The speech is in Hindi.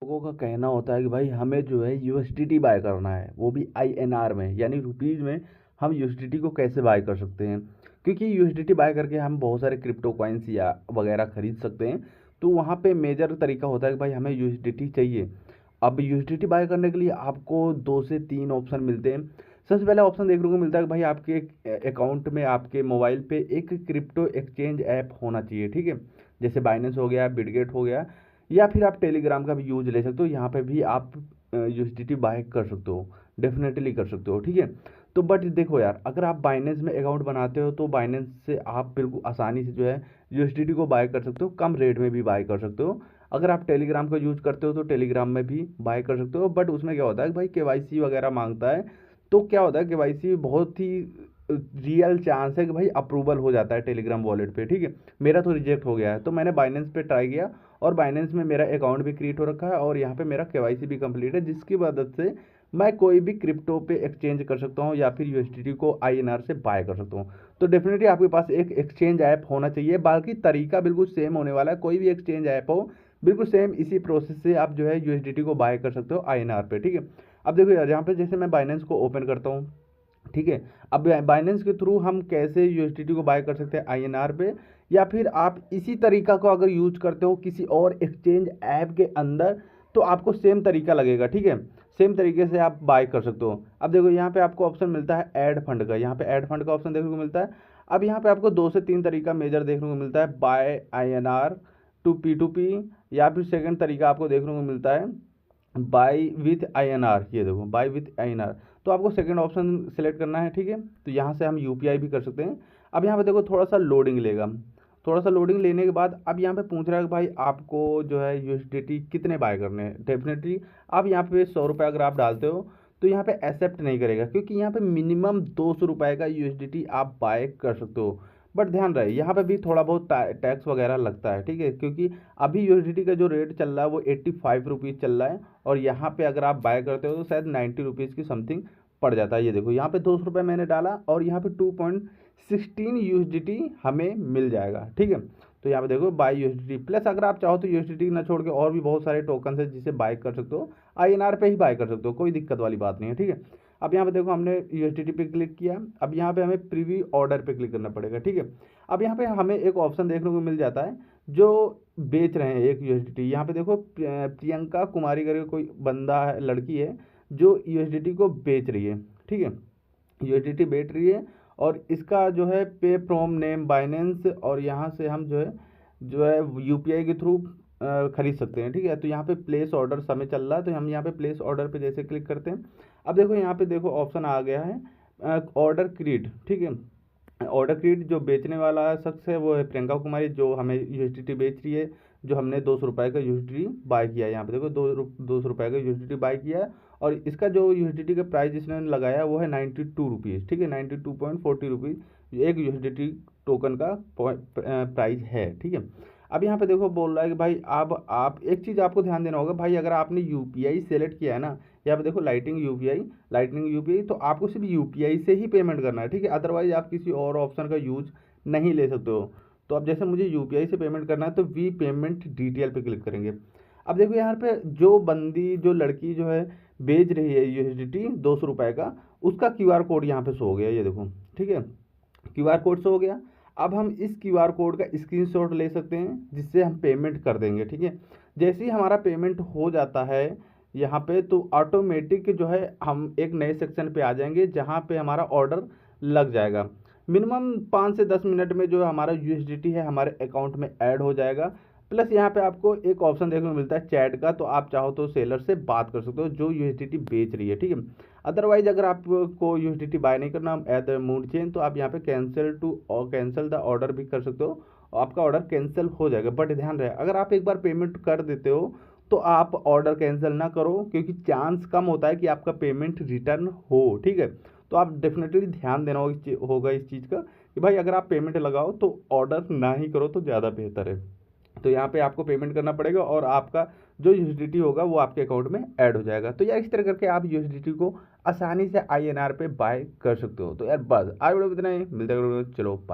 लोगों का कहना होता है कि भाई हमें जो है यूएसडीटी बाय करना है, वो भी आईएनआर में, यानी रुपीज़ में। हम यूएसडीटी को कैसे बाय कर सकते हैं? क्योंकि यूएसडीटी बाय करके हम बहुत सारे क्रिप्टो कॉइन्स या वगैरह खरीद सकते हैं। तो वहाँ पे मेजर तरीका होता है कि भाई हमें यूएसडीटी चाहिए। अब यूएसडीटी बाय करने के लिए आपको 2 से 3 ऑप्शन मिलते हैं। सबसे पहला ऑप्शन देखने को मिलता है कि भाई आपके अकाउंट में, आपके मोबाइल पे एक क्रिप्टो एक्सचेंज ऐप होना चाहिए, ठीक है। जैसे बाइनेंस हो गया, बिटगेट हो गया, या फिर आप टेलीग्राम का भी यूज ले सकते हो। यहाँ पे भी आप यूएसडीटी बाय कर सकते हो, डेफिनेटली कर सकते हो, ठीक है। तो बट देखो यार, अगर आप बाइनेंस में अकाउंट बनाते हो तो बाइनेंस से आप बिल्कुल आसानी से जो है यूएसडीटी को बाय कर सकते हो, कम रेट में भी बाय कर सकते हो। अगर आप टेलीग्राम का यूज करते हो तो टेलीग्राम में भी बाय कर सकते हो, बट उसमें क्या होता है कि भाई केवाईसी वगैरह मांगता है। तो क्या होता है, केवाईसी बहुत ही रियल चांस है कि भाई अप्रूवल हो जाता है टेलीग्राम वॉलेट पे, ठीक है। मेरा तो रिजेक्ट हो गया है, तो मैंने बाइनेंस पे ट्राई किया, और बाइनेंस में मेरा अकाउंट भी क्रिएट हो रखा है, और यहाँ पे मेरा केवाईसी भी कंप्लीट है, जिसकी मदद से मैं कोई भी क्रिप्टो पे एक्सचेंज कर सकता हूँ, या फिर यूएसडीटी को आईएनआर से बाय कर सकता हूँ। तो डेफिनेटली आपके पास एक एक्सचेंज ऐप होना चाहिए। बाकी तरीका बिल्कुल सेम होने वाला है, कोई भी एक्सचेंज ऐप हो, बिल्कुल सेम इसी प्रोसेस से आप जो है यूएसडीटी को बाय कर सकते हो आईएनआर पे, ठीक है। अब देखो यार, यहाँ पे जैसे मैं बाइनेंस को ओपन करता हूँ, ठीक है। अब बाइनेंस के थ्रू हम कैसे यूएसडीटी को बाय कर सकते हैं आईएनआर पे, या फिर आप इसी तरीका को अगर यूज करते हो किसी और एक्सचेंज ऐप के अंदर, तो आपको सेम तरीका लगेगा, ठीक है। सेम तरीके से आप बाय कर सकते हो। अब देखो यहाँ पे आपको ऑप्शन मिलता है ऐड फंड का, यहाँ पे ऐड फंड का ऑप्शन देखने को मिलता है। अब यहाँ पे आपको 2 से 3 तरीका मेजर देखने को मिलता है, बाय आईएनआर टू पी, या फिर सेकंड तरीका आपको देखने को मिलता है बाई विथ आईएनआर। ये देखो, बाई विथ आईएनआर। तो आपको सेकंड ऑप्शन सेलेक्ट करना है, ठीक है। तो यहाँ से हम यूपीआई भी कर सकते हैं। अब यहाँ पे देखो थोड़ा सा लोडिंग लेगा, थोड़ा सा लोडिंग लेने के बाद अब यहाँ पे पूछ रहा है कि भाई आपको जो है यूएसडीटी कितने बाय करने हैं। डेफिनेटली आप यहाँ पे 100 रुपये अगर आप डालते हो तो यहाँ पे एक्सेप्ट नहीं करेगा, क्योंकि यहाँ पे मिनिमम 200 रुपये का यूएसडीटी आप बाय कर सकते हो। बट ध्यान रहे, यहाँ पे भी थोड़ा बहुत टैक्स वगैरह लगता है, ठीक है, क्योंकि अभी यूएसडीटी का जो रेट चल रहा है वो 85 रुपीज़ चल रहा है, और यहाँ पे अगर आप बाय करते हो तो शायद 90 रुपीज़ की समथिंग पड़ जाता है। ये देखो, यहाँ पे 200 रुपये मैंने डाला, और यहाँ पे 2.16 यूएसडीटी हमें मिल जाएगा, ठीक है। तो यहाँ पे देखो बाय यूएसडीटी प्लस, अगर आप चाहो तो यूएसडीटी ना छोड़ के और भी बहुत सारे टोकन है जिसे बाय कर सकते हो, आईएनआर पे ही बाय कर सकते हो, कोई दिक्कत वाली बात नहीं है, ठीक है। अब यहाँ पे देखो हमने यूएसडीटी पे क्लिक किया, अब यहाँ पे हमें प्रीव्यू ऑर्डर पे क्लिक करना पड़ेगा, ठीक है। अब यहाँ पे हमें एक ऑप्शन देखने को मिल जाता है, जो बेच रहे हैं एक यूएसडीटी। यहाँ पे देखो प्रियंका कुमारी करके कोई बंदा है, लड़की है, जो यूएसडीटी को बेच रही है, ठीक है। यूएसडीटी बेच रही है, और इसका जो है पे फ्रॉम नेम बाइनेंस, और यहाँ से हम जो है यूपीआई के थ्रू खरीद सकते हैं, ठीक है। तो यहाँ पे प्लेस ऑर्डर समय चल रहा है, तो हम यहाँ पे प्लेस ऑर्डर पे जैसे क्लिक करते हैं, अब देखो यहाँ पे देखो ऑप्शन आ गया है ऑर्डर क्रिएट, ठीक है। ऑर्डर क्रिएट जो बेचने वाला शख्स है वो है प्रियंका कुमारी, जो हमें यूएसडीटी बेच रही है, जो हमने 200 रुपये का यूएसडीटी बाय किया है। यहाँ पे देखो 200 रुपये का यूएसडीटी बाय किया है, और इसका जो यूएसडीटी का प्राइस इसने लगाया वो है 92 रुपीज़, ठीक है, 92.40 रुपीज़ एक यूएसडीटी टोकन का प्राइस है, ठीक है। अब यहाँ पे देखो बोल रहा है कि भाई अब आप एक चीज़ आपको ध्यान देना होगा भाई, अगर आपने यूपीआई सेलेक्ट किया है ना, यहाँ पे देखो लाइटिंग यूपीआई, तो आपको सिर्फ यूपीआई से ही पेमेंट करना है, ठीक है। अदरवाइज आप किसी और ऑप्शन का यूज नहीं ले सकते हो। तो अब जैसे मुझे यूपीआई से पेमेंट करना है, तो वी पेमेंट डिटेल पे क्लिक करेंगे। अब देखो यहाँ पे जो लड़की जो है बेच रही है यूएसडीटी 200 रुपये का, उसका क्यूआर कोड यहाँ पे शो हो गया, ये देखो, ठीक है, क्यूआर कोड शो हो गया। अब हम इस क्यूआर कोड का स्क्रीनशॉट ले सकते हैं, जिससे हम पेमेंट कर देंगे, ठीक है। जैसे ही हमारा पेमेंट हो जाता है यहाँ पे, तो ऑटोमेटिक जो है हम एक नए सेक्शन पे आ जाएंगे, जहाँ पे हमारा ऑर्डर लग जाएगा। मिनिमम 5 से 10 मिनट में जो हमारा यूएसडीटी है हमारे अकाउंट में ऐड हो जाएगा। प्लस यहाँ पे आपको एक ऑप्शन देखने को मिलता है चैट का, तो आप चाहो तो सेलर से बात कर सकते हो जो यूएसडीटी बेच रही है, ठीक है। अदरवाइज अगर आपको यूएसडीटी बाय नहीं करना एट द मूड चेंज, तो आप यहाँ पे कैंसिल द ऑर्डर भी कर सकते हो, आपका ऑर्डर कैंसिल हो जाएगा। बट ध्यान रहे, अगर आप एक बार पेमेंट कर देते हो तो आप ऑर्डर कैंसिल ना करो, क्योंकि चांस कम होता है कि आपका पेमेंट रिटर्न हो, ठीक है। तो आप डेफिनेटली ध्यान देना होगा इस चीज़ का, कि भाई अगर आप पेमेंट लगाओ तो ऑर्डर ना ही करो तो ज़्यादा बेहतर है। तो यहाँ पे आपको पेमेंट करना पड़ेगा, और आपका जो यूएसडीटी होगा वो आपके अकाउंट में ऐड हो जाएगा। तो यार इस तरह करके आप यूएसडीटी को आसानी से आईएनआर पे बाय कर सकते हो। तो यार बस आज वीडियो में इतना ही, मिलते हैं, चलो बाय।